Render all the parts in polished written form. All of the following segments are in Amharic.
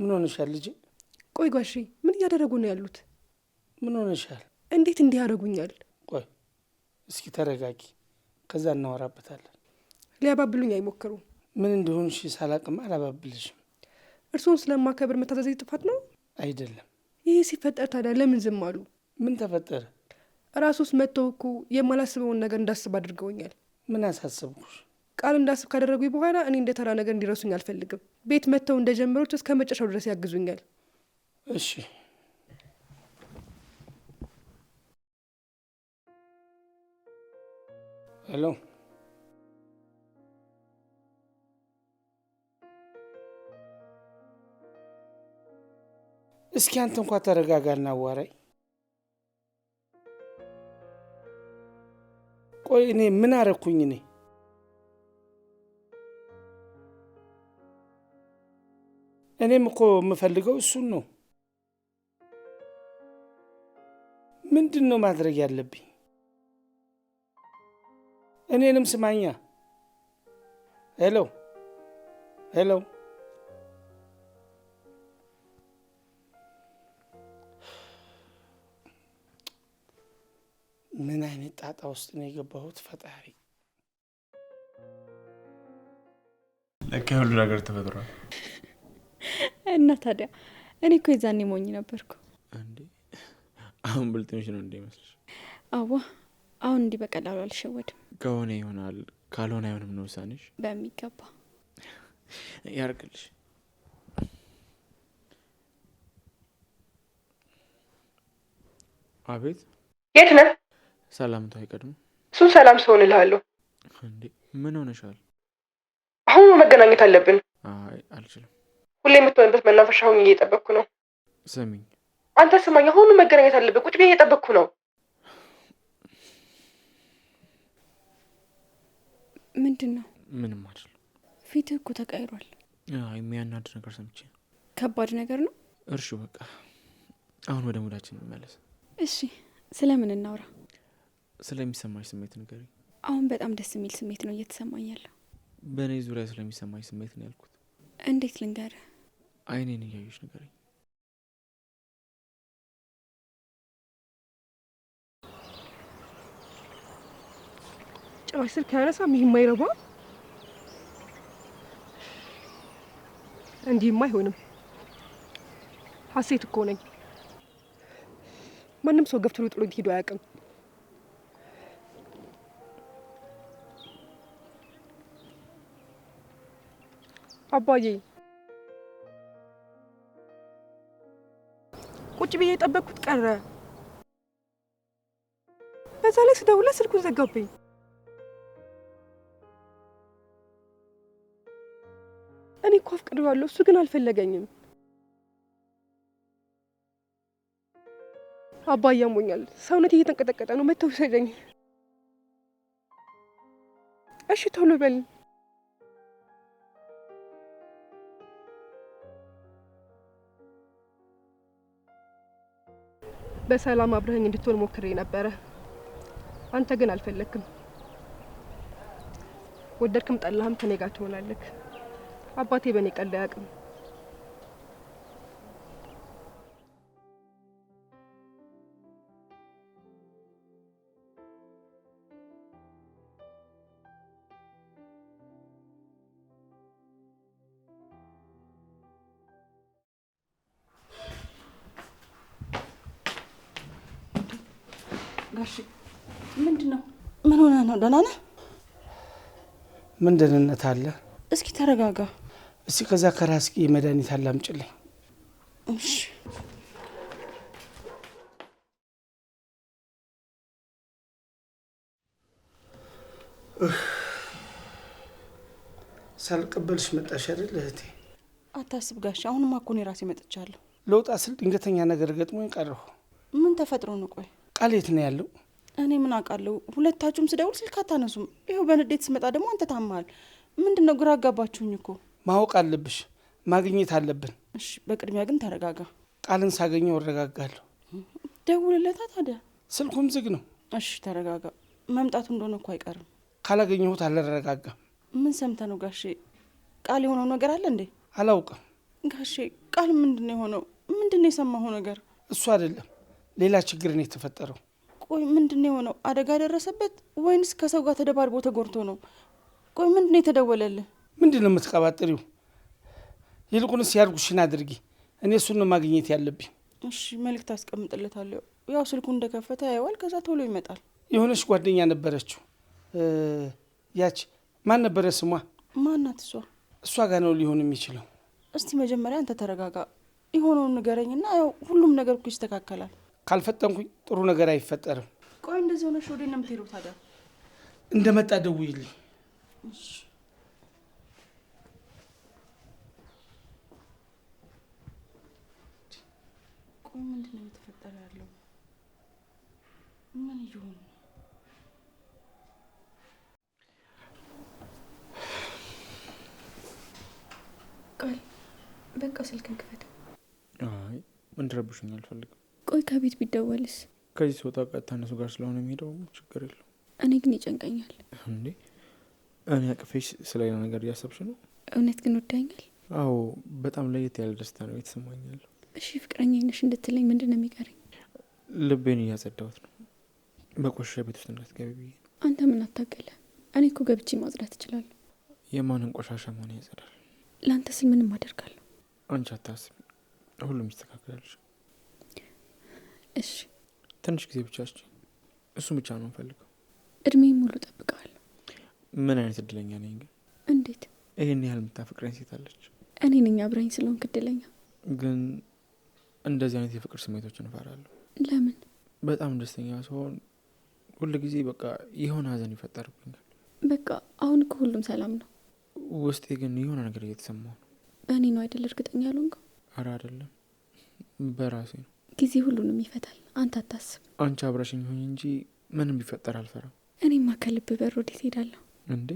ምን ሆነሻል ልጄ? ቆይ ጋሼ ምን እያደረጉ ነው ያሉት? ምን ሆነሻል? እንዴት እንዲህ ያደርጉኛል? ቆይ እስኪ ተረጋጊ፣ ከዛ እናወራበታለን። ሊያባብሉኝ አይሞክሩ። ምን እንደሆንሽ ሳላቅም አላባብልሽም። እርሶን ስለማከብር መታዘዝ ጥፋት ነው አይደለም። ይህ ሲፈጠር ታዲያ ለምን ዝም አሉ? ምን ተፈጠረ? ራሱስ መጥተው እኮ የማላስበውን ነገር እንዳስብ አድርገውኛል። ምን አሳሰብኩሽ? ቃል እንዳስብ ካደረጉኝ በኋላ እኔ እንደ ተራ ነገር እንዲረሱኝ አልፈልግም። ቤት መጥተው እንደጀመሩት እስከ መጨረሻው ድረስ ያግዙኛል። እሺ ሄሎ፣ እስኪ አንተ እንኳ ተረጋጋና አዋራኝ። ቆይ እኔ ምን አረኩኝ? እኔም እኮ የምፈልገው እሱን ነው። ምንድን ነው ማድረግ ያለብኝ? እኔንም ስማኛ። ሄሎ ሄሎ፣ ምን አይነት ጣጣ ውስጥ ነው የገባሁት? ፈጣሪ ለካ ሁሉ ነገር ተፈጥሯል። እና ታዲያ እኔ እኮ የዛኔ ሞኝ ነበርኩ እንዴ። አሁን ብልጥምሽ ነው እንዴ መስልሽ? አዋ አሁን እንዲህ በቀላሉ አልሸወድም። ከሆነ ይሆናል፣ ካልሆነ አይሆንም ነው ውሳኔሽ? በሚገባ ያርግልሽ። አቤት። የት ነህ? ሰላምታ አይቀድም? እሱን ሰላም ሰውን እልሃለሁ። እንዴ ምን ሆነሻል? አሁኑ መገናኘት አለብን። አይ አልችልም። ሁሌ የምትሆንበት መናፈሻ ሁኜ እየጠበቅኩ ነው። ስሚኝ። አንተ ስማኝ፣ አሁኑ መገናኘት አለብን። ቁጭ ብዬ እየጠበቅኩ ነው። ምንድን ነው? ምንም አይደል። ፊትህ እኮ ተቀይሯል። የሚያናድ ነገር ሰምቼ። ከባድ ነገር ነው? እርሹ በቃ አሁን ወደ ሙዳችን እንመለስ። እሺ ስለምን እናውራ? ስለሚሰማሽ ስሜት ንገሪኝ። አሁን በጣም ደስ የሚል ስሜት ነው እየተሰማኝ ያለው። በእኔ ዙሪያ ስለሚሰማሽ ስሜት ነው ያልኩት። እንዴት ልንገርህ? አይኔን እያዩሽ ንገሪኝ። ጭራሽ ስልክ ያነሳም። ይህም አይረባ። እንዲህም አይሆንም። ሀሴት እኮ ነኝ። ማንም ሰው ገፍትሮ ጥሎኝ ሄዶ አያውቅም። አባዬ ቁጭ ብዬ የጠበቅኩት ቀረ። በዛ ላይ ስደውልለት ስልኩን ዘጋብኝ። እኔ እኮ አፍቅሬዋለሁ፣ እሱ ግን አልፈለገኝም። አባዬ አሞኛል፣ ሰውነቴ እየተንቀጠቀጠ ነው፣ መተው ውሰደኝ። እሺ ቶሎ በል። በሰላም አብረኸኝ እንድትሆን ሞክሬ ነበረ፣ አንተ ግን አልፈለክም። ወደድክም ጠላህም ከኔ ጋር ትሆናለህ። አባቴ በእኔ ቀልድ አያውቅም። ጋሽ ምንድን ነው? ምን ሆነ ነው? ደህና ነህ? ምን ደህንነት አለ? እስኪ ተረጋጋ። እስኪ ከዛ ከራስቂ መድኃኒት አላምጭልኝ። እሺ ሳልቀበልሽ መጣሽ አይደል እህቴ? አታስብ ጋሽ፣ አሁንማ እኮ እኔ ራሴ መጥቻለሁ። ለውጣ ስል ድንገተኛ ነገር ገጥሞኝ ቀረሁ። ምን ተፈጥሮ ነው? ቆይ ቃል የት ነው ያለው? እኔ ምን አውቃለሁ? ሁለታችሁም ስደውል ስልክ አታነሱም። ይኸው በንዴት ስመጣ ደግሞ አንተ ታማል። ምንድን ነው? ግራ አጋባችሁኝ እኮ። ማወቅ አለብሽ፣ ማግኘት አለብን። እሺ በቅድሚያ ግን ተረጋጋ። ቃልን ሳገኘው እረጋጋለሁ። ደውልለታ ታዲያ። ስልኩም ዝግ ነው። እሺ ተረጋጋ። መምጣቱ እንደሆነ እኮ አይቀርም። ካላገኘሁት አልረጋጋም። ምን ሰምተ ነው ጋሼ? ቃል የሆነው ነገር አለ እንዴ? አላውቅም። ጋሼ ቃል ምንድነው የሆነው? ምንድነው የሰማኸው ነገር? እሱ አይደለም ሌላ ችግር ነው የተፈጠረው። ቆይ ምንድነው የሆነው? አደጋ ደረሰበት ወይንስ ከሰው ጋር ተደባድቦ ተጎድቶ ነው? ቆይ ምንድነው የተደወለልህ? ምንድነው የምትቀባጥሪው? ይልቁንስ ያርጉሽን አድርጊ። እኔ እሱን ነው ማግኘት ያለብኝ። እሺ መልእክት አስቀምጥለታለሁ። ያው ስልኩ እንደከፈተ ያየዋል፣ ከዛ ቶሎ ይመጣል። የሆነች ጓደኛ ነበረችው። ያች ማን ነበረ ስሟ? ማናት እሷ? እሷ ጋር ነው ሊሆን የሚችለው። እስቲ መጀመሪያ አንተ ተረጋጋ፣ የሆነውን ንገረኝና ያው ሁሉም ነገር እኮ ይስተካከላል። ካልፈጠንኩኝ ጥሩ ነገር አይፈጠርም። ቆይ እንደዚህ ሆነሽ ወዴት ነው የምትሄደው ታዲያ? እንደመጣ ደውይልኝ። እሺ ቆይ ምንድን ነው የተፈጠረ ያለው? ምን ይሁን? ቃል በቃ ስልክን ክፈት። አይ እንድረብሽኝ አልፈልግም። ቆይ ከቤት ቢደወልስ? ከዚህ ስወጣ ቀጥታ እነሱ ጋር ስለሆነ የሚሄደው ችግር የለው። እኔ ግን ይጨንቀኛል። እንዴ እኔ አቅፌሽ ስለሌላ ነገር እያሰብሽ ነው? እውነት ግን ወዳኛል? አዎ በጣም ለየት ያለ ደስታ ነው የተሰማኛል። እሺ ፍቅረኛ ነሽ እንድትለኝ ምንድን ነው የሚቀረኝ? ልቤን እያጸዳሁት ነው በቆሻሻ ቤት ውስጥ እንዳትገቢ ብዬ። አንተ ምን አታገለ? እኔ እኮ ገብቼ ማጽዳት እችላለሁ። የማንን ቆሻሻ መሆን ያጸዳል? ለአንተ ስል ምንም አደርጋለሁ። አንቺ አታስቢ፣ ሁሉም ይስተካከላል። እሺ ትንሽ ጊዜ ብቻ እስኪ፣ እሱም ብቻ ነው የምፈልገው። እድሜ ሙሉ ጠብቀዋለሁ። ምን አይነት እድለኛ ነኝ ግን! እንዴት ይሄን ያህል የምታፈቅረኝ ሴት አለች? እኔ ነኝ አብረኝ ስለሆንክ እድለኛ። ግን እንደዚህ አይነት የፍቅር ስሜቶችን እፈራለሁ። ለምን? በጣም ደስተኛ ሲሆን ሁል ጊዜ በቃ የሆነ ሀዘን ይፈጠርብኛል። በቃ አሁን እኮ ሁሉም ሰላም ነው። ውስጤ ግን የሆነ ነገር እየተሰማው ነው። በእኔ ነው አይደል እርግጠኛ ያልሆንከው? አረ አይደለም፣ በራሴ ነው። ጊዜ ሁሉንም ይፈታል፣ አንተ አታስብ። አንቺ አብረሽኝ ሆኝ እንጂ ምንም ቢፈጠር አልፈራም። እኔማ ከልብ በር ወዴት ሄዳለሁ? እንዴ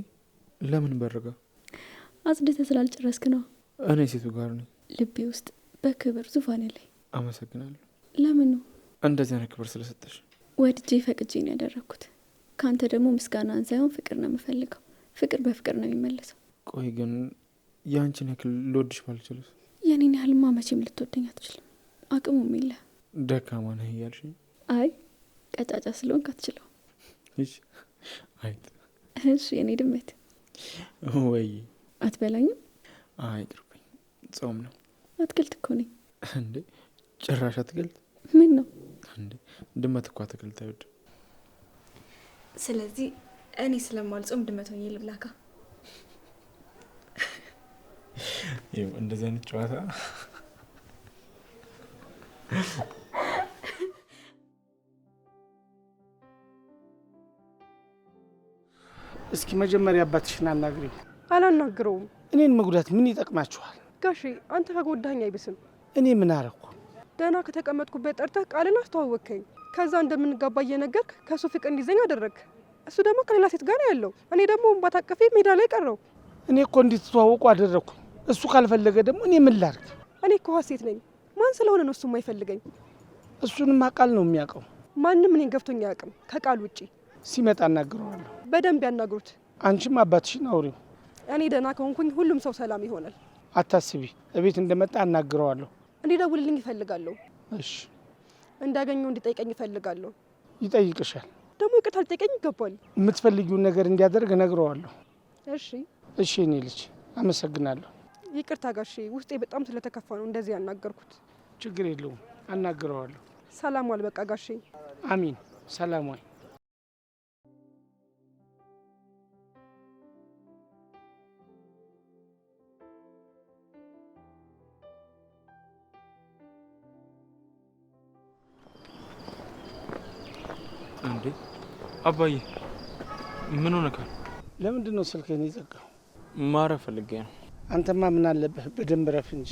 ለምን በርጋ? አጽድተ ስላልጨረስክ ነው። እኔ ሴቱ ጋር ነኝ፣ ልቤ ውስጥ በክብር ዙፋን ላይ። አመሰግናለሁ። ለምን ነው እንደዚህ አይነት ክብር ስለሰጠሽ? ወድጄ ፈቅጄ ነው ያደረግኩት። ከአንተ ደግሞ ምስጋናን ሳይሆን ፍቅር ነው የምፈልገው። ፍቅር በፍቅር ነው የሚመለሰው። ቆይ ግን የአንቺን ያክል ልወድሽ ባልችልስ? የኔን ያህልማ መቼም ልትወደኝ አትችልም። አቅሙም የለ። ደካማ ነህ እያልሽኝ? አይ ቀጫጫ ስለሆንክ አትችለው። እሺ አይት እሺ የኔ ድመት ወይ አትበላኝም? አይ ቅርብኝ፣ ጾም ነው። አትክልት እኮ ነኝ። እንዴ ጭራሽ አትክልት? ምን ነው እንዴ ድመት እኮ አትክልት አይወድም። ስለዚህ እኔ ስለማልጾም ድመት ሆኜ ልብላካ? ይኸው እንደዚህ አይነት ጨዋታ እስኪ መጀመሪያ አባትሽን አናግሪኝ። አላናግረውም። እኔን መጉዳት ምን ይጠቅማችኋል? ጋሼ አንተ ከጎዳኝ አይብስም። እኔ ምን አረኩ? ደህና ከተቀመጥኩበት ጠርተህ ቃልን አስተዋወቅከኝ። ከዛ እንደምንጋባ እየነገርክ ከሱ ፍቅር እንዲዘኝ አደረግክ። እሱ ደግሞ ከሌላ ሴት ጋር ያለው፣ እኔ ደግሞ ባታቀፌ ሜዳ ላይ ቀረው። እኔ እኮ እንድትተዋወቁ አደረግኩኝ። እሱ ካልፈለገ ደግሞ እኔ ምን ላድርግ? እኔ እኮ ሀሴት ነኝ። ማን ስለሆነ ነው እሱ የማይፈልገኝ? እሱንም ቃል ነው የሚያውቀው። ማንም እኔን ገብቶኝ አያውቅም ከቃል ውጪ። ሲመጣ አናግረዋለሁ። በደንብ ያናግሩት። አንቺም አባትሽን አውሪው። እኔ ደህና ከሆንኩኝ ሁሉም ሰው ሰላም ይሆናል። አታስቢ። እቤት እንደመጣ አናግረዋለሁ። እንዲደውልልኝ ይፈልጋለሁ። እሺ። እንዳገኘው እንዲጠይቀኝ ይፈልጋለሁ። ይጠይቅሻል። ደግሞ ይቅርታ ሊጠይቀኝ ይገባል። የምትፈልጊውን ነገር እንዲያደርግ እነግረዋለሁ። እሺ እሺ። እኔ ልጅ አመሰግናለሁ። ይቅርታ ጋሼ፣ ውስጤ በጣም ስለተከፋ ነው እንደዚህ ያናገርኩት። ችግር የለውም፣ አናግረዋለሁ። ሰላም ዋል። በቃ ጋሼ። አሚን። ሰላም ዋል። እንዴ አባዬ ምን ሆነካል? ለምንድን ነው ስልክህን የዘጋው? ማረፍ ፈልጌ ነው። አንተማ ምን አለብህ በደንብ ረፍ እንጂ።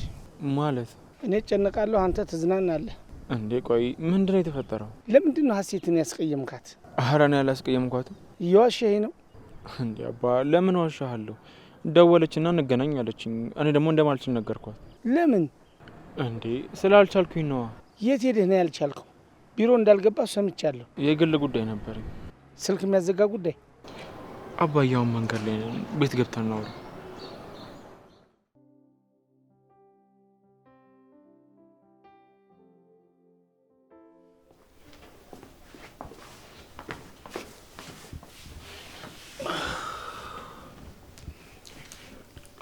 ማለት እኔ እጨነቃለሁ፣ አንተ ትዝናናለህ። እንዴ ቆይ ምንድነው የተፈጠረው? ለምንድን ነው ሀሴትን ያስቀየምካት? ኧረ እኔ ያላስቀየምኳትም። እየዋሸኸኝ ነው? እንዴ አባ ለምን ዋሻለሁ? ደወለችና እንገናኝ አለችኝ። እኔ ደግሞ እንደማልችል ነገርኳት። ለምን? እንዴ ስላልቻልኩኝ ነዋ። የት ሄደህ ነው ያልቻልከው? ቢሮ እንዳልገባህ ሰምቻለሁ። የግል ጉዳይ ነበረኝ። ስልክ የሚያዘጋ ጉዳይ? አባያውን መንገድ ላይ ቤት ገብተን ነው።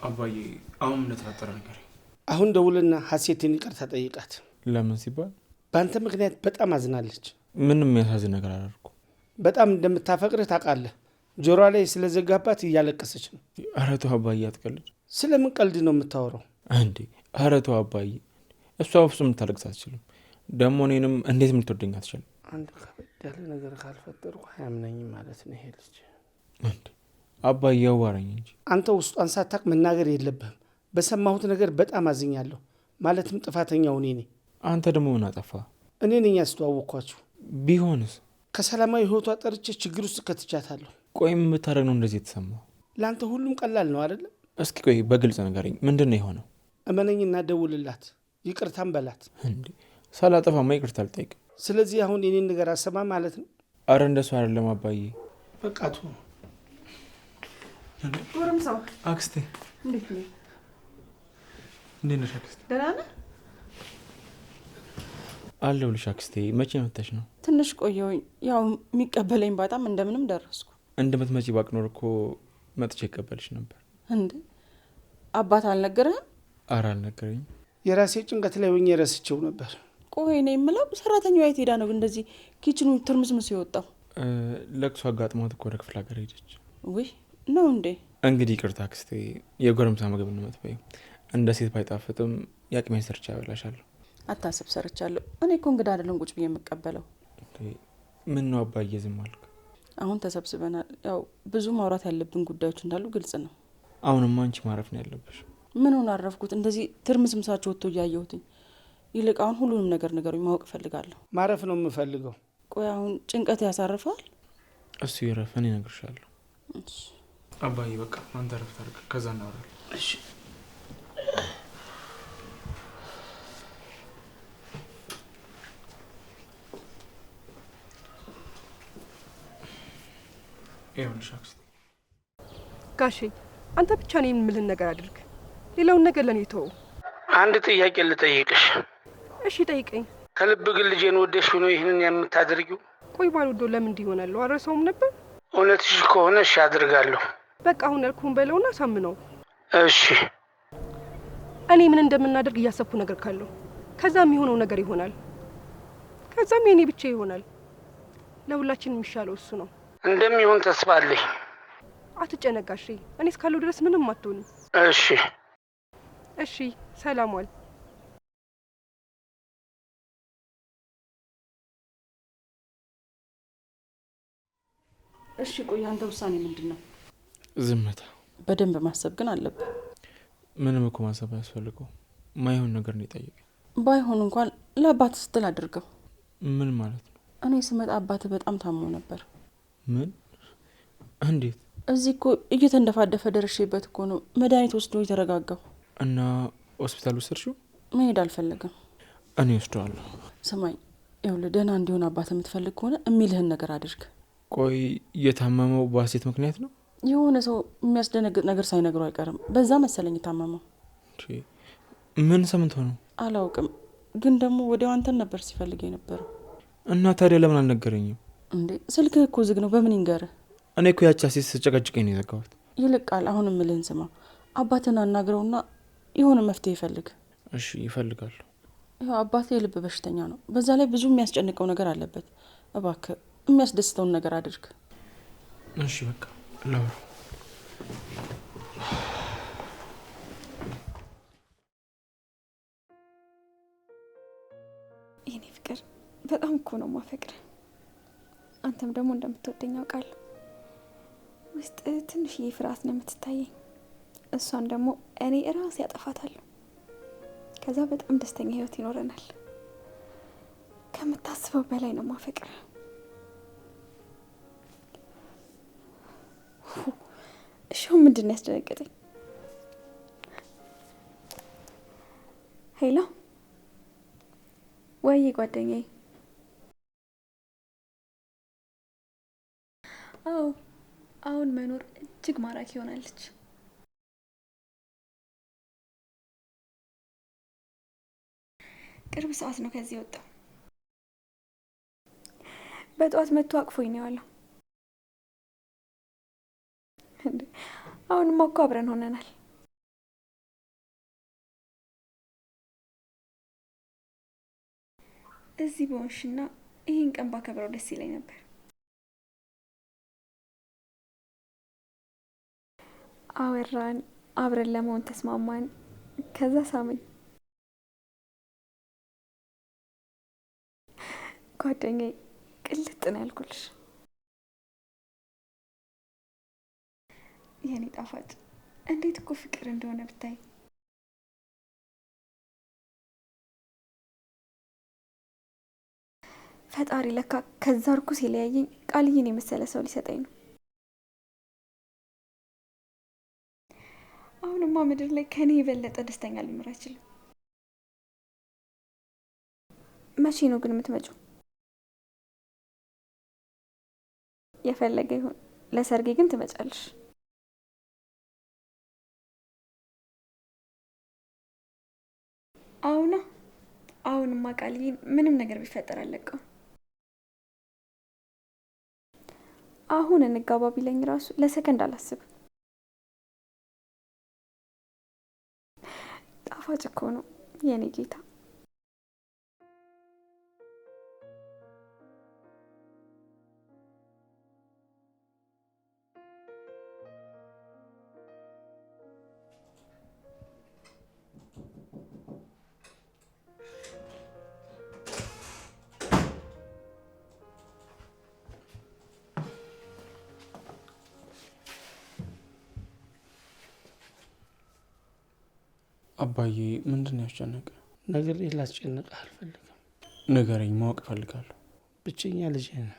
አባዬ አሁን ምን ተፈጠረ ነገር? አሁን ደውልና ሀሴትን ይቅርታ ጠይቃት። ለምን ሲባል? በአንተ ምክንያት በጣም አዝናለች። ምንም የሚያሳዝን ነገር አላደረኩ። በጣም እንደምታፈቅርህ ታውቃለህ። ጆሮ ላይ ስለዘጋባት እያለቀሰች ነው። ኧረ ተው አባዬ አትቀልድ። ስለምን ቀልድ ነው የምታወራው እንዴ? ኧረ ተው አባዬ። እሷ ፍጹም ልታለቅስ አትችልም። ደግሞ እኔንም እንዴት የምትወደኝ አትችልም። አንድ ከበድ ያለ ነገር ካልፈጠርኩ አያምነኝም ማለት ነው ይሄ ልጅ። እንዴ አባዬ አዋራኝ እንጂ። አንተ ውስጧን ሳታውቅ መናገር የለብህም። በሰማሁት ነገር በጣም አዝኛለሁ። ማለትም ጥፋተኛው እኔ ነኝ። አንተ ደግሞ ምን አጠፋ? እኔ ነኝ ያስተዋወቅኳችሁ። ቢሆንስ? ከሰላማዊ ህይወቷ ጠርቼ ችግር ውስጥ ከትቻታለሁ። ቆይ የምታደርግ ነው እንደዚህ የተሰማው? ለአንተ ሁሉም ቀላል ነው አይደለም? እስኪ ቆይ በግልጽ ንገረኝ፣ ምንድን ነው የሆነው? እመነኝና ደውልላት፣ ይቅርታም በላት። እንዴ ሳላጠፋማ ይቅርታ አልጠይቅም። ስለዚህ አሁን የኔን ነገር አሰማ ማለት ነው? አረ እንደሱ አይደለም አባዬ። በቃቱ ጎረምሳው አክስቴ እንዴት ነህ? እንዴት ነሽ አክስቴ? ደህና ነህ? አለሁልሽ አክስቴ። መቼ መጥተሽ ነው? ትንሽ ቆየሁኝ። ያው የሚቀበለኝ በጣም እንደምንም ደረስኩ። እንደምትመጪ ባቅ ኖር እኮ መጥቼ ይቀበልሽ ነበር። እንዴ አባት አልነገረህም? አረ አልነገረኝም። የራሴ ጭንቀት ላይ ሆኜ ረስቼው ነበር። ቆይ እኔ የምለው ሰራተኛዋ የት ሄዳ ነው እንደዚህ ኪችኑ ትርምስምስ የወጣው? ለቅሶ አጋጥሟት እኮ ወደ ክፍለ ሀገር ሄደች። ውይ ነው እንዴ? እንግዲህ ይቅርታ አክስቴ፣ የጎረምሳ ምግብ ነው የምትበይው። እንደ ሴት ባይጣፍጥም የአቅሜን ሰርቻ ያበላሻለሁ። አታስብ፣ ሰርቻለሁ። እኔ እኮ እንግዳ አይደለም ቁጭ ብዬ የምቀበለው። ምን ነው አባዬ ዝም አልክ? አሁን ተሰብስበናል። ያው ብዙ ማውራት ያለብን ጉዳዮች እንዳሉ ግልጽ ነው። አሁንማ አንቺ ማረፍ ነው ያለብሽ። ምን ሆነ አረፍኩት? እንደዚህ ትርምስምሳቸው ወጥቶ እያየሁትኝ። ይልቅ አሁን ሁሉንም ነገር ንገሩኝ፣ ማወቅ እፈልጋለሁ። ማረፍ ነው የምፈልገው። ቆይ አሁን ጭንቀት ያሳርፋል? እሱ ይረፍ፣ እኔ እነግርሻለሁ። አባዬ በቃ አንተ ረፍት አድርግ፣ ከዛ እናወራለን። እሺ ይኸውልሽ አክስቴ። ጋሼ አንተ ብቻ ነው የምልህን ነገር አድርግ፣ ሌላውን ነገር ለኔ ተወው። አንድ ጥያቄ ልጠይቅሽ። እሺ ጠይቀኝ። ከልብ ግን ልጄን ወደድሽው ነው ይህንን የምታደርጊው? ቆይ ባልወደው ለምን እንዲሆናለሁ? አረሰውም ነበር። እውነትሽ ከሆነ እሺ አድርጋለሁ። በቃ አሁን ያልኩህን በለውና ሳምነው። እሺ እኔ ምን እንደምናደርግ እያሰብኩ ነገር ካለው ከዛም የሚሆነው ነገር ይሆናል። ከዛም የኔ ብቻ ይሆናል። ለሁላችንም የሚሻለው እሱ ነው። እንደሚሆን ተስፋ አለኝ። አትጨነቅ ጋሼ፣ እኔ እስካለሁ ድረስ ምንም አትሆንም። እሺ እሺ፣ ሰላም ዋል። እሺ ቆይ አንተ ውሳኔ ምንድን ነው? ዝምታ። በደንብ ማሰብ ግን አለብህ። ምንም እኮ ማሰብ አያስፈልገው። ማይሆን ነገር ነው የጠየቀኝ። ባይሆን እንኳን ለአባት ስትል አድርገው። ምን ማለት ነው? እኔ ስመጣ አባት በጣም ታሞ ነበር። ምን? እንዴት? እዚህ እኮ እየተንደፋደፈ ደርሼበት እኮ ነው መድኃኒት ወስዶ የተረጋጋው። እና ሆስፒታል ወሰድሽው? መሄድ አልፈለግም። እኔ ወስደዋለሁ። ስማኝ፣ ይኸውልህ ደህና እንዲሆን አባት የምትፈልግ ከሆነ የሚልህን ነገር አድርግ። ቆይ የታመመው በሀሴት ምክንያት ነው? የሆነ ሰው የሚያስደነግጥ ነገር ሳይነግረው አይቀርም። በዛ መሰለኝ የታመመው። ምን ሰምቶ ነው? አላውቅም፣ ግን ደግሞ ወዲያው አንተን ነበር ሲፈልግ የነበረው። እና ታዲያ ለምን አልነገረኝም? እንዴ ስልክህ እኮ ዝግ ነው፣ በምን ይንገርህ? እኔ እኮ ያቺ ሴት ስጨቀጭቀኝ ነው የዘጋሁት። ይልቅ ቃል አሁን የምልህን ስማ። አባትን አናግረውና የሆነ መፍትሄ ይፈልግ። እሺ ይፈልጋሉ። ይኸው አባቴ የልብ በሽተኛ ነው። በዛ ላይ ብዙ የሚያስጨንቀው ነገር አለበት። እባክህ የሚያስደስተውን ነገር አድርግ። እሺ በቃ ላውራ። የኔ ፍቅር በጣም እኮ ነው ማፈቅር። አንተም ደግሞ እንደምትወደኝ አውቃለሁ። ውስጥ ትንሽዬ ፍርሃት ነው የምትታየኝ። እሷን ደግሞ እኔ ራሴ ያጠፋታለሁ። ከዛ በጣም ደስተኛ ህይወት ይኖረናል። ከምታስበው በላይ ነው ማፈቅር። እሺው ምንድን ነው ያስደነገጠኝ? ሄሎ ወይ ጓደኛዬ። አዎ አሁን መኖር እጅግ ማራኪ ሆናለች። ቅርብ ሰዓት ነው ከዚህ ወጣው። በጠዋት መጥቶ አቅፎኝ ነው ያለው። አሁንማ እኮ አብረን ሆነናል። እዚህ በሆንሽና ይህን ቀን ባከብረው ደስ ይለኝ ነበር። አወራን፣ አብረን ለመሆን ተስማማን። ከዛ ሳመኝ። ጓደኛዬ ቅልጥ ነው ያልኩልሽ። የኔ ጣፋጭ እንዴት እኮ ፍቅር እንደሆነ ብታይ። ፈጣሪ ለካ ከዛ ርኩስ የለያየኝ ቃልዬን የመሰለ ሰው ሊሰጠኝ ነው። አሁንማ ምድር ላይ ከኔ የበለጠ ደስተኛ ሊኖር አይችልም። መቼ ነው ግን የምትመጪው? የፈለገ ይሁን ለሰርጌ ግን ትመጫለሽ። አሁንማ ቃልዬን ምንም ነገር ቢፈጠር አለቀው። አሁን እንጋባ ቢለኝ ራሱ ለሰከንድ አላስብም። ጣፋጭ እኮ ነው የኔ ጌታ። አባዬ ምንድን ነው ያስጨነቀ? ነገር ላስጨንቅህ አልፈልግም። ንገረኝ፣ ማወቅ እፈልጋለሁ። ብቸኛ ልጅ ነህ።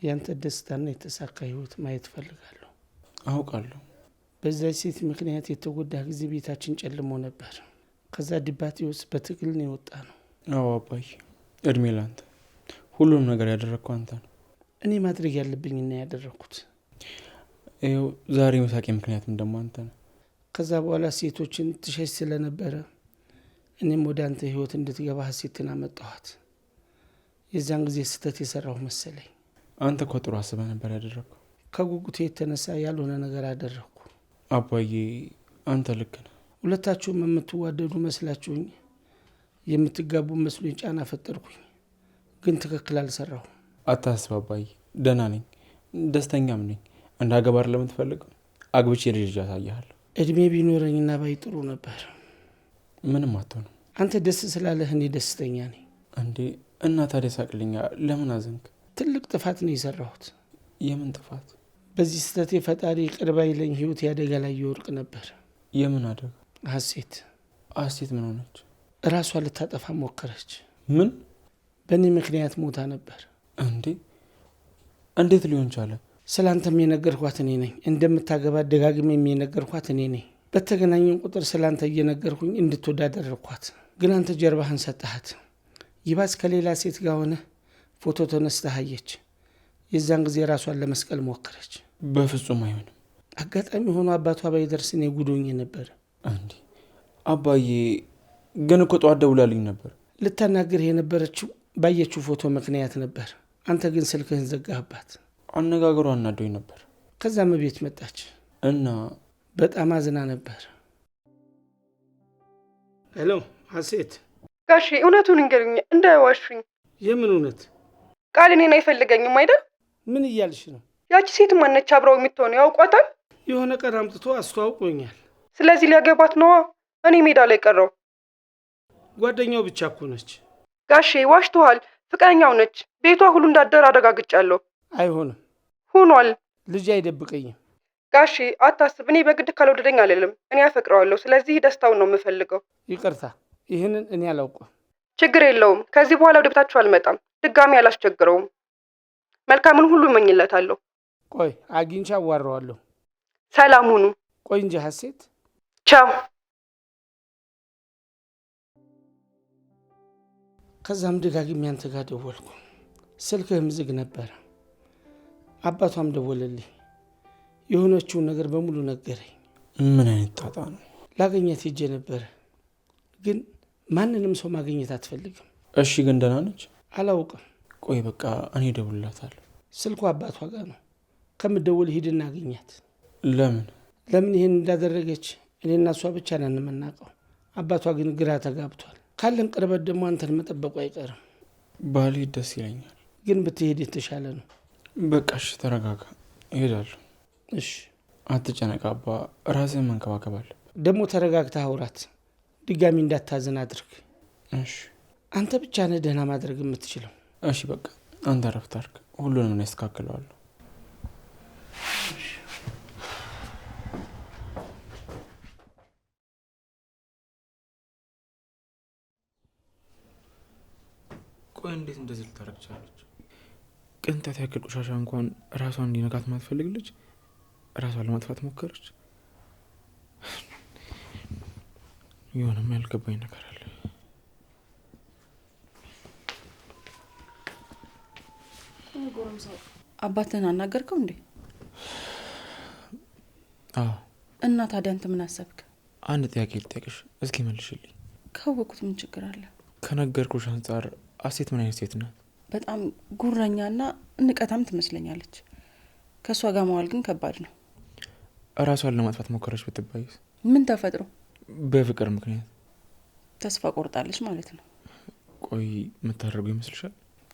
ያንተ ደስታና የተሳካ ህይወት ማየት እፈልጋለሁ። አውቃለሁ። በዛች ሴት ምክንያት የተጎዳ ጊዜ ቤታችን ጨልሞ ነበር። ከዛ ድባቴ ውስጥ በትግል ነው የወጣ ነው። አዎ አባዬ፣ እድሜ ላንተ። ሁሉም ነገር ያደረግኩ አንተ ነው። እኔ ማድረግ ያለብኝና ያደረግኩት። ይኸው ዛሬ መሳቄ ምክንያትም ደግሞ አንተ ነው። ከዛ በኋላ ሴቶችን ትሸሽ ስለነበረ እኔም ወደ አንተ ህይወት እንድትገባ ሀሴትን አመጣኋት። የዛን ጊዜ ስህተት የሰራሁ መሰለኝ። አንተ እኮ ጥሩ አስበህ ነበር ያደረግኩ። ከጉጉቴ የተነሳ ያልሆነ ነገር አደረግኩ። አባዬ አንተ ልክ ነህ። ሁለታችሁም የምትዋደዱ መስላችሁኝ፣ የምትጋቡ መስሎኝ ጫና ፈጠርኩኝ። ግን ትክክል አልሰራሁ። አታስብ አባዬ፣ ደህና ነኝ፣ ደስተኛም ነኝ። እንዳገባር ለምትፈልገው አግብቼ ልጅ ያሳያለሁ። እድሜ ቢኖረኝና ባይ ጥሩ ነበር። ምንም አትሆንም። አንተ ደስ ስላለህ እኔ ደስተኛ ነኝ። እንዴ እና ታዲያ ሳቅልኛ፣ ለምን አዘንክ? ትልቅ ጥፋት ነው የሰራሁት። የምን ጥፋት? በዚህ ስህተቴ ፈጣሪ ይቅር ባይለኝ ህይወት ያደጋ ላይ ይወርቅ ነበር። የምን አደጋ? ሀሴት ምን ሆነች? እራሷ ልታጠፋ ሞከረች። ምን? በእኔ ምክንያት ሞታ ነበር። እንዴ እንዴት ሊሆን ቻለ? ስላንተም የነገርኳት እኔ ነኝ። እንደምታገባ ደጋግሜ የነገርኳት እኔ ነኝ። በተገናኘን ቁጥር ስላንተ እየነገርኩኝ እንድትወዳ አደረግኳት። ግን አንተ ጀርባህን ሰጠሃት። ይባስ ከሌላ ሴት ጋር ሆነ ፎቶ ተነስተሃየች። የዛን ጊዜ ራሷን ለመስቀል ሞከረች። በፍጹም አይሆንም። አጋጣሚ ሆኖ አባቷ ባይደርስ እኔ ጉዶኝ ነበር። እንዴ አባዬ ግን እኮ ጠዋት ደውላልኝ ነበር። ልታናግር የነበረችው ባየችው ፎቶ ምክንያት ነበር። አንተ ግን ስልክህን ዘጋህባት። አነጋገሯ አናዶኝ ነበር። ከዛም ቤት መጣች እና በጣም አዝና ነበር። ሄሎ ሀሴት። ጋሼ እውነቱን እንገሩኝ እንዳይዋሹኝ። የምን እውነት? ቃል እኔን አይፈልገኝም አይደል? ምን እያልሽ ነው? ያቺ ሴት ማነች? አብረው የምትሆነው ያውቋታል? የሆነ ቀን አምጥቶ አስተዋውቆኛል። ስለዚህ ሊያገባት ነዋ። እኔ ሜዳ ላይ ቀረው። ጓደኛው ብቻ እኮ ነች። ጋሼ ዋሽተዋል። ፍቅረኛው ነች። ቤቷ ሁሉ እንዳደር አረጋግጫለሁ። አይሆንም። ሆኗል። ልጅ አይደብቀኝም። ጋሼ አታስብ። እኔ በግድ ካልወደደኝ አልልም። እኔ አፈቅረዋለሁ። ስለዚህ ደስታውን ነው የምፈልገው። ይቅርታ፣ ይህንን እኔ አላውቅም። ችግር የለውም። ከዚህ በኋላ ወደ ቤታችሁ አልመጣም። ድጋሚ አላስቸግረውም። መልካምን ሁሉ እመኝለታለሁ። ቆይ አግኝቼ አዋራዋለሁ። ሰላም ሁኑ። ቆይ እንጂ ሀሴት። ቻው። ከዛም ደጋግሜ አንተ ጋር ደወልኩ። ስልክህም ዝግ ነበረ። አባቷም ደወለልኝ። የሆነችውን ነገር በሙሉ ነገረኝ። ምን አይነት ጣጣ ነው? ላገኘት ሄጄ ነበረ፣ ግን ማንንም ሰው ማግኘት አትፈልግም። እሺ ግን ደህና ነች? አላውቅም። ቆይ በቃ እኔ እደውልላታለሁ። ስልኩ አባቷ ጋር ነው። ከምደውል ሂድና አግኛት። ለምን ይህን እንዳደረገች እኔና እሷ ብቻ ነን የምናውቀው። አባቷ ግን ግራ ተጋብቷል። ካለን ቅርበት ደግሞ አንተን መጠበቁ አይቀርም። ባልሄድ ደስ ይለኛል። ግን ብትሄድ የተሻለ ነው። በቃ እሺ፣ ተረጋጋ፣ እሄዳለሁ። እሺ አትጨነቅ አባ፣ ራስህን መንከባከብ አለ። ደግሞ ተረጋግተህ አውራት፣ ድጋሚ እንዳታዝን አድርግ። እሺ አንተ ብቻ ነህ ደህና ማድረግ የምትችለው። እሺ በቃ አንተ ረፍት አድርግ፣ ሁሉንም ነው ያስተካክለዋለሁ። ቆይ እንዴት እንደዚህ ልታረግ ቻለች? ቅንጣት ያክል ቆሻሻ እንኳን ራሷን እንዲነካት ማትፈልግ ልጅ ራሷን ለማጥፋት ሞከረች። የሆነም ያልገባኝ ነገር አለ። አባትህን አናገርከው እንዴ? አዎ። እና ታዲያ አንተ ምን አሰብክ? አንድ ጥያቄ ልጠይቅሽ፣ እስኪ መልሽልኝ። ካወቅኩት ምን ችግር አለ? ከነገርኩሽ አንጻር አሴት ምን አይነት ሴት ናት? በጣም ጉረኛና ንቀታም ትመስለኛለች። ከእሷ ጋር መዋል ግን ከባድ ነው። ራሷን ለማጥፋት ሞከረች ብትባይስ? ምን ተፈጥሮ? በፍቅር ምክንያት ተስፋ ቆርጣለች ማለት ነው። ቆይ የምታደርገው ይመስልሻል?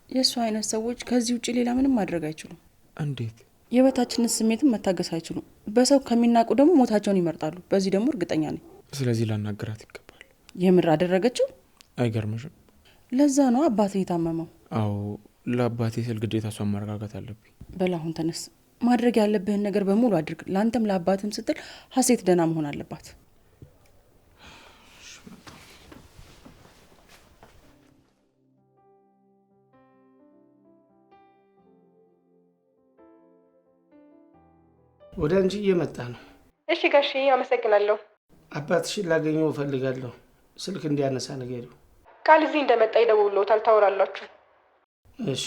የእሷ አይነት ሰዎች ከዚህ ውጭ ሌላ ምንም ማድረግ አይችሉም። እንዴት? የበታችነት ስሜትን መታገስ አይችሉም። በሰው ከሚናቁ ደግሞ ሞታቸውን ይመርጣሉ። በዚህ ደግሞ እርግጠኛ ነኝ። ስለዚህ ላናገራት ይገባል። የምር አደረገችው? አይገርምሽም? ለዛ ነው አባቴ የታመመው። አዎ፣ ለአባቴ ስል ግዴታ እሷን ማረጋጋት አለብኝ። በላሁን ተነስ፣ ማድረግ ያለብህን ነገር በሙሉ አድርግ። ለአንተም ለአባትም ስትል ሀሴት ደህና መሆን አለባት። ወደ አንቺ እየመጣ ነው። እሺ ጋሼ አመሰግናለሁ። አባትሽን ላገኘው እፈልጋለሁ። ስልክ እንዲያነሳ ንገሪው። ቃል እዚህ እንደመጣ ይደውልዎታል፣ ታወራላችሁ። እሺ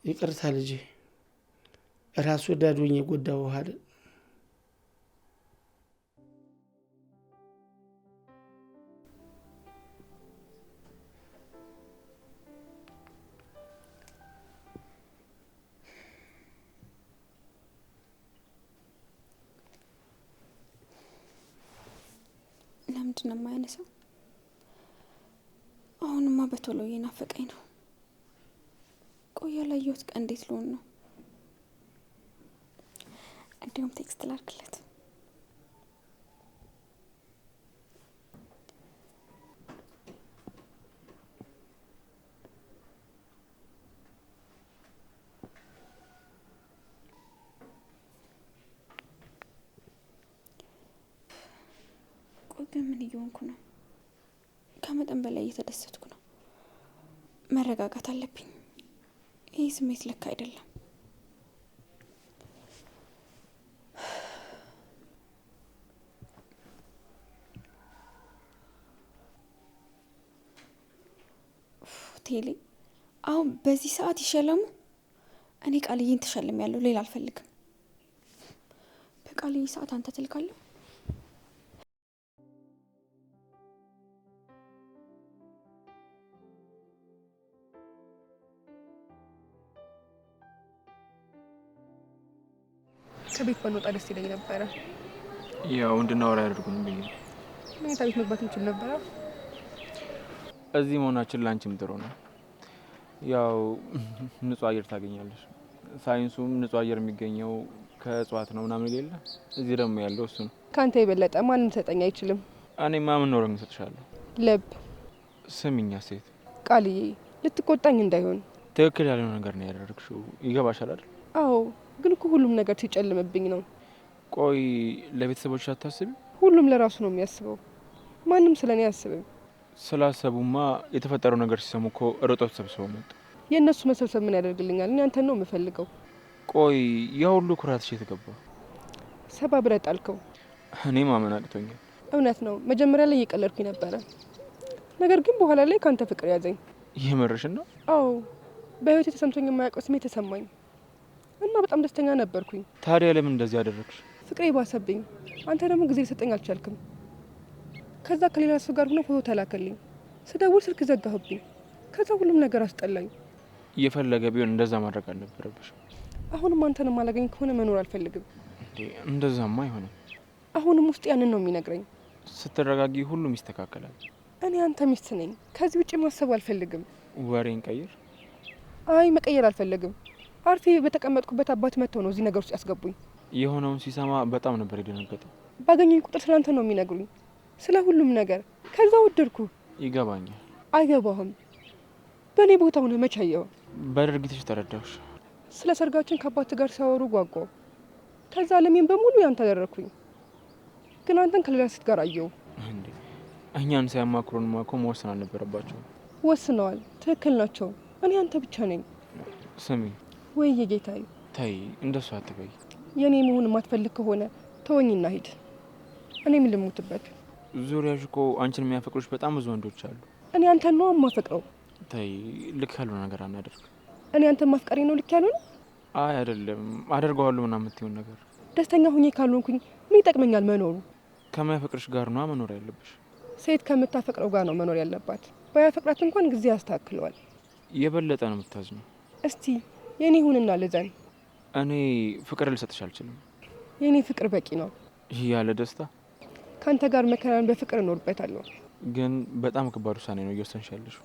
ይቅርታ ልጄ፣ ራስ ወዳድ ሆኜ የጎዳሁህ አይደል? ለምንድን ነው የማያነሳው? አሁንማ በቶሎ እየናፈቀኝ ነው። ቆይ ያላየሁት ቀን እንዴት ልሆን ነው? እንዲሁም ቴክስት ላድርግለት። ቆይ ግን ምን እየሆንኩ ነው? ከመጠን በላይ እየተደሰትኩ ነው። መረጋጋት አለብኝ። ይህ ስሜት ልክ አይደለም። ቴሌ አሁን በዚህ ሰዓት ይሸለሙ? እኔ ቃልዬን ተሸልም ያለው ሌላ አልፈልግም። በቃልዬ ሰዓት አንተ ትልካለህ? ከቤት ባንወጣ ደስ ይለኝ ነበረ። ያው እንድናወራ ያደርጉን ብዬ መኝታ ቤት መግባት እንችል ነበረ። እዚህ መሆናችን ላንቺም ጥሩ ነው። ያው ንጹህ አየር ታገኛለሽ። ሳይንሱም ንጹህ አየር የሚገኘው ከእጽዋት ነው ምናምን የሌለ እዚህ ደግሞ ያለው እሱ ነው። ከአንተ የበለጠ ማንም ሰጠኝ አይችልም። እኔ ማምን ኖረኝ እሰጥሻለሁ። ልብ ስሚኛ ሴት፣ ቃልዬ ልትቆጣኝ እንዳይሆን። ትክክል ያለው ነገር ነው ያደረግሽው። ይገባሻል አይደል? አዎ፣ ግን እኮ ሁሉም ነገር ሲጨልምብኝ ነው። ቆይ ለቤተሰቦች አታስቢ? ሁሉም ለራሱ ነው የሚያስበው። ማንም ስለኔ አያስብም። ስላሰቡማ የተፈጠረው ነገር ሲሰሙ እኮ ርጦት ተሰብስበው መጡ። የእነሱ መሰብሰብ ምን ያደርግልኛል? እኔ አንተን ነው የምፈልገው። ቆይ ያ ሁሉ ኩራትሽ የተገባ ሰባብረህ ጣልከው። እኔ ማመን አቅቶኛል። እውነት ነው፣ መጀመሪያ ላይ እየቀለድኩኝ ነበረ። ነገር ግን በኋላ ላይ ካንተ ፍቅር ያዘኝ። የምርሽን ነው? አዎ፣ በህይወት የተሰምቶኝ የማያውቀው ስሜት ተሰማኝ እና በጣም ደስተኛ ነበርኩኝ። ታዲያ ለምን እንደዚህ አደረግሽ? ፍቅሬ ባሰብኝ። አንተ ደግሞ ጊዜ ሊሰጠኝ አልቻልክም። ከዛ ከሌላ ሰው ጋር ሆነ ፎቶ ተላከልኝ። ስደውል ስልክ ዘጋህብኝ። ከዛ ሁሉም ነገር አስጠላኝ። እየፈለገ ቢሆን እንደዛ ማድረግ አልነበረብሽ። አሁንም አንተን ማላገኝ ከሆነ መኖር አልፈልግም። እንዴ እንደዛማ አይሆንም። አሁንም ውስጥ ያንን ነው የሚነግረኝ። ስትረጋጊ ሁሉም ይስተካከላል። እኔ አንተ ሚስት ነኝ። ከዚህ ውጭ ማሰብ አልፈልግም። ወሬን ቀይር። አይ መቀየር አልፈልግም። አርፌ በተቀመጥኩበት አባት መጥተው ነው እዚህ ነገር ውስጥ ያስገቡኝ። የሆነውን ሲሰማ በጣም ነበር የደነገጠው። ባገኘኝ ቁጥር ስላንተ ነው የሚነግሩኝ፣ ስለ ሁሉም ነገር። ከዛ ወደድኩ። ይገባኛል። አይገባህም። በእኔ ቦታ ሆነ መቼ አየኸው? በድርጊትሽ ተረዳሁሽ። ስለ ሰርጋችን ከአባት ጋር ሲያወሩ ጓጓው። ከዛ አለሜን በሙሉ ያንተ አደረግኩኝ። ግን አንተን ከሌላ ሴት ጋር አየው። እንዴ እኛን ሳያማክሩን ማኮ መወሰን አልነበረባቸው። ወስነዋል። ትክክል ናቸው። እኔ አንተ ብቻ ነኝ። ስሚ ወይ የጌታዬ፣ ተይ እንደሱ አትበይ። የኔ መሆን የማትፈልግ ከሆነ ተወኝና ሂድ። እኔም ልሙትበት። ዙሪያሽ እኮ አንቺን የሚያፈቅሩሽ በጣም ብዙ ወንዶች አሉ። እኔ አንተን ነው የማፈቅረው። ተይ ልክ ያልሆነ ነገር አናደርግ። እኔ አንተን ማፍቀሬ ነው ልክ ያልሆነ? አይ አይደለም፣ አደርገዋለሁ ምናምን የምትይውን ነገር። ደስተኛ ሁኜ ካልሆንኩኝ ምን ይጠቅመኛል መኖሩ? ከማያፈቅርሽ ጋር ነው መኖር ያለብሽ። ሴት ከምታፈቅረው ጋር ነው መኖር ያለባት። ባያፈቅራት እንኳን ጊዜ ያስተካክለዋል። የበለጠ ነው የምታዝነው። እስቲ የኔ ሁንና ልዘን። እኔ ፍቅር ልሰጥሽ አልችልም። የኔ ፍቅር በቂ ነው። ይህ ያለ ደስታ ካንተ ጋር መከራን በፍቅር እኖርበታለሁ። ግን በጣም ከባድ ውሳኔ ነው እየወሰንሽ ያለሽው።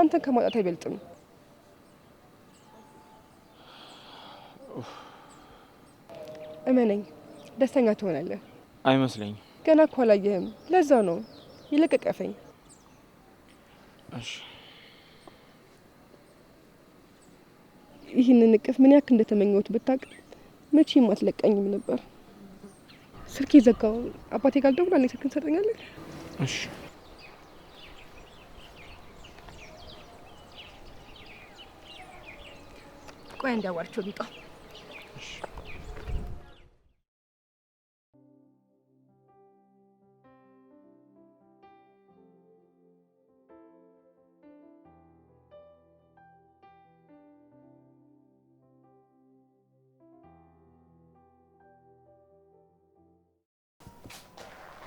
አንተን ከማጣት አይበልጥም። እመነኝ፣ ደስተኛ ትሆናለህ። አይመስለኝም። ገና እኮ አላየህም። ለዛ ነው ይለቀቀፈኝ። እሺ ይህንን እቅፍ ምን ያክል እንደተመኘሁት ብታውቅ መቼም አትለቀኝም ነበር። ስልኬ ዘጋው። አባቴ ጋር ደውላለች። ስልክን ትሰጠኛለህ? እሺ ቆይ እንዳዋርቸው ሊጣ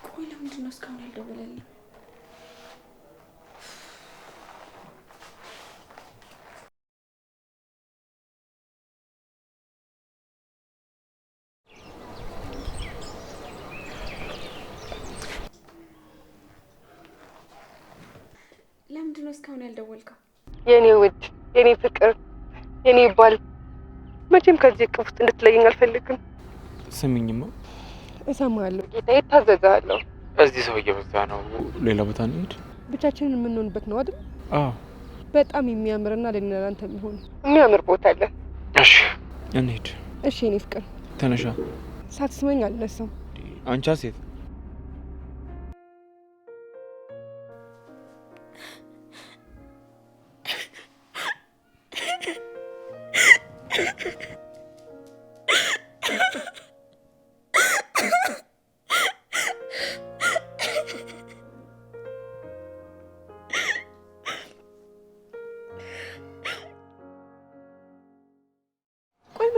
ቆይ ለምንድን ነው እስካሁን ያልደወለልኝ? ለምንድን ነው እስካሁን ያልደወልከው? የኔ ውድ፣ የኔ ፍቅር፣ የኔ ባል፣ መቼም ከዚህ እቅፍ ውስጥ እንድትለየኝ አልፈልግም። ስሚኝማ። እሰማለሁ ጌታዬ፣ እታዘዝሃለሁ። እዚህ ሰው እየበዛ ነው። ሌላ ቦታ እንሂድ። ብቻችንን የምንሆንበት ነው አይደል? አዎ። በጣም የሚያምርና ለኔና ላንተ የሚሆን የሚያምር ቦታ አለ። እሺ እንሂድ። እሺ የኔ ፍቅር። ተነሻ። ሳትስመኝ አልነሳም። አንቺ ሴት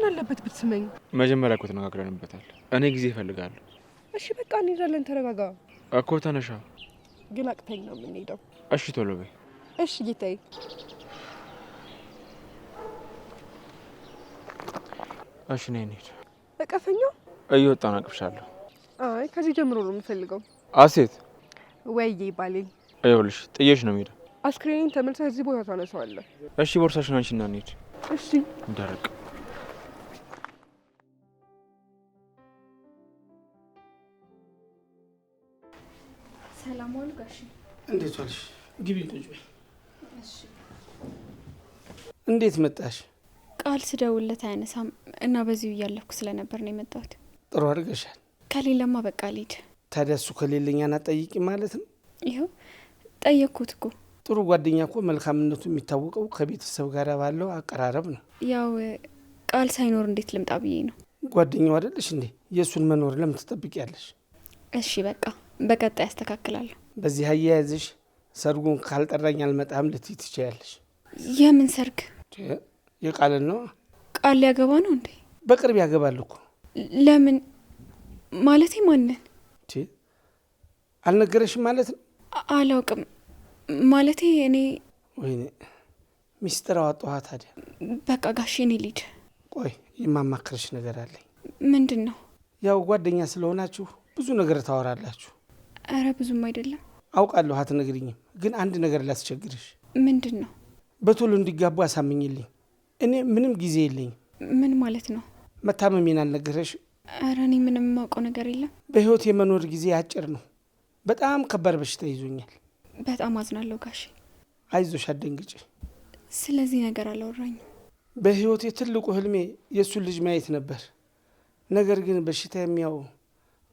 አለበት ብትስመኝ። መጀመሪያ እኮ ተነጋግረንበታል። እኔ ጊዜ እፈልጋለሁ። እሺ በቃ እንሄዳለን። ተረጋጋ እኮ። ተነሻ። ግን አቅተኝ ነው የምንሄደው። እሺ ቶሎ በይ። እሺ ጌታዬ። እሺ ነይ እንሂድ። እቀፈኛው። እየወጣን አቅፍሻለሁ። አይ ከዚህ ጀምሮ ነው የምፈልገው። አሴት ወይዬ ባሌ። ይኸውልሽ ጥዬሽ ነው የምሄደው። አስክሬኔን ተመልሰህ እዚህ ቦታ ታነሳዋለህ። እሺ ቦርሳሽን አንቺና እንሂድ። እሺ ደረቅ ሰላም ዋሉ ጋሽ። እንዴት ዋልሽ? ግቢ ቁጭ በይ። እሺ። እንዴት መጣሽ? ቃል ስደውልለት አያነሳም እና በዚሁ እያለፍኩ ስለነበር ነው የመጣሁት። ጥሩ አድርገሻል። ከሌለማ በቃ ልሂድ። ታዲያ እሱ ከሌለኛ ናጠይቂ ማለት ነው? ይኸው ጠየቅኩት እኮ። ጥሩ ጓደኛ እኮ መልካምነቱ የሚታወቀው ከቤተሰብ ጋር ባለው አቀራረብ ነው። ያው ቃል ሳይኖር እንዴት ልምጣ ብዬ ነው። ጓደኛው አይደለሽ እንዴ? የእሱን መኖር ለምን ትጠብቂያለሽ? እሺ በቃ በቀጣይ ያስተካክላለሁ። በዚህ አያያዝሽ ሰርጉን ካልጠራኝ አልመጣም ልትይ ትችያለሽ። የምን ሰርግ? የቃልን ነው። ቃል ሊያገባ ነው እንዴ? በቅርብ ያገባል እኮ። ለምን ማለቴ? ማንን? አልነገረሽም ማለት ነው? አላውቅም ማለቴ እኔ። ወይኔ ሚስጥር አወጣኋ። ታዲያ በቃ ጋሼ እኔ ልሂድ። ቆይ የማማክርሽ ነገር አለኝ። ምንድን ነው? ያው ጓደኛ ስለሆናችሁ ብዙ ነገር ታወራላችሁ። አረ ብዙም አይደለም። አውቃለሁ አትነግሪኝም፣ ግን አንድ ነገር ላስቸግርሽ። ምንድን ነው? በቶሎ እንዲጋቡ አሳምኝልኝ። እኔ ምንም ጊዜ የለኝም። ምን ማለት ነው? መታመሜን አልነገረሽ? አረ እኔ ምንም የማውቀው ነገር የለም። በህይወት የመኖር ጊዜ አጭር ነው። በጣም ከባድ በሽታ ይዞኛል። በጣም አዝናለሁ ጋሼ። አይዞሽ፣ አትደንግጪ። ስለዚህ ነገር አላወራኝም። በህይወቴ ትልቁ ህልሜ የእሱን ልጅ ማየት ነበር። ነገር ግን በሽታ የሚያው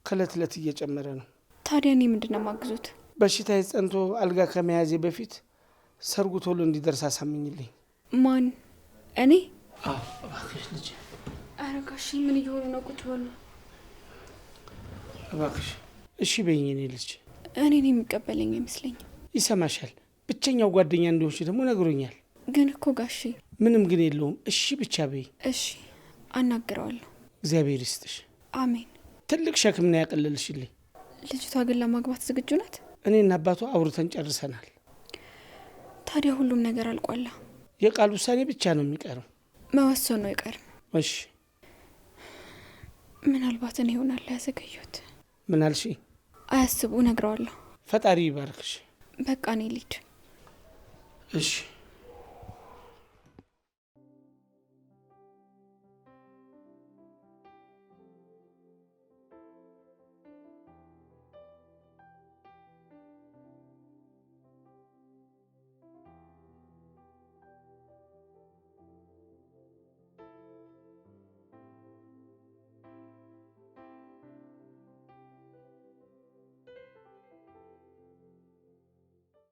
ከእለት እለት እየጨመረ ነው። ታዲያ እኔ ምንድን ነው የማግዙት? በሽታ ጸንቶ አልጋ ከመያዜ በፊት ሰርጉ ቶሎ እንዲደርስ አሳምኝልኝ። ማን? እኔ? አዎ እባክሽ ልጅ። አረ ጋሼ ምን እየሆኑ ነው? ቁጭ በሉ እባክሽ። እሺ በይኝ የኔ ልጅ። እኔን የሚቀበለኝ አይመስለኝም። ይሰማሻል። ብቸኛው ጓደኛ እንደሆንሽ ደግሞ ነግሮኛል። ግን እኮ ጋሼ። ምንም ግን የለውም። እሺ ብቻ በይ። እሺ አናግረዋለሁ። እግዚአብሔር ይስጥሽ። አሜን። ትልቅ ሸክም ነው ያቀለልሽልኝ። ልጅቷ ግን ለማግባት ዝግጁ ናት? እኔና አባቷ አውርተን ጨርሰናል። ታዲያ ሁሉም ነገር አልቋላ? የቃል ውሳኔ ብቻ ነው የሚቀረው። መወሰኑ አይቀርም። እሺ። ምናልባት እኔ ይሆናል ያዘገዩት። ምን አልሽ? አያስቡ፣ እነግረዋለሁ። ፈጣሪ ይባርክሽ። በቃ እኔ ልሂድ። እሺ